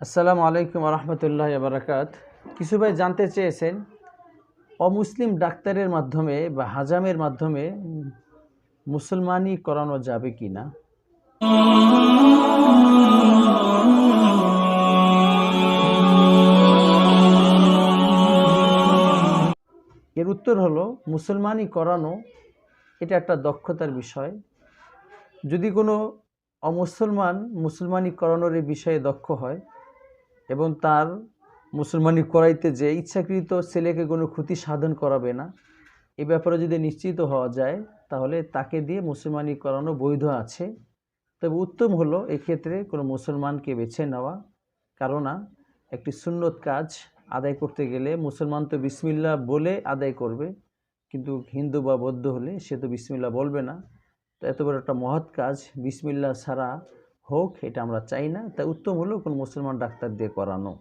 আসসালামু আলাইকুম রহমতুল্লাহ বারাকাত। কিছু ভাই জানতে চেয়েছেন অমুসলিম ডাক্তারের মাধ্যমে বা হাজামের মাধ্যমে মুসলমানি করানো যাবে কি না। এর উত্তর হলো মুসলমানি করানো এটা একটা দক্ষতার বিষয়। যদি কোনো অমুসলমান মুসলমানি করানোর এই বিষয়ে দক্ষ হয় এবং তার মুসলমানি করাইতে যে ইচ্ছাকৃত ছেলেকে কোনো ক্ষতি সাধন করাবে না, এ ব্যাপারে যদি নিশ্চিত হওয়া যায় তাহলে তাকে দিয়ে মুসলমানি করানো বৈধ আছে। তবে উত্তম হলো এক্ষেত্রে কোনো মুসলমানকে বেছে নেওয়া, কারণ একটি সুন্নত কাজ আদায় করতে গেলে মুসলমান তো বিসমিল্লাহ বলে আদায় করবে, কিন্তু হিন্দু বা বৌদ্ধ হলে সে তো বিসমিল্লাহ বলবে না। তো এত বড় একটা মহৎ কাজ বিসমিল্লাহ ছাড়া হোক এটা আমরা চাই না। তাই উত্তম হলো কোনো মুসলমান ডাক্তার দিয়ে করানো।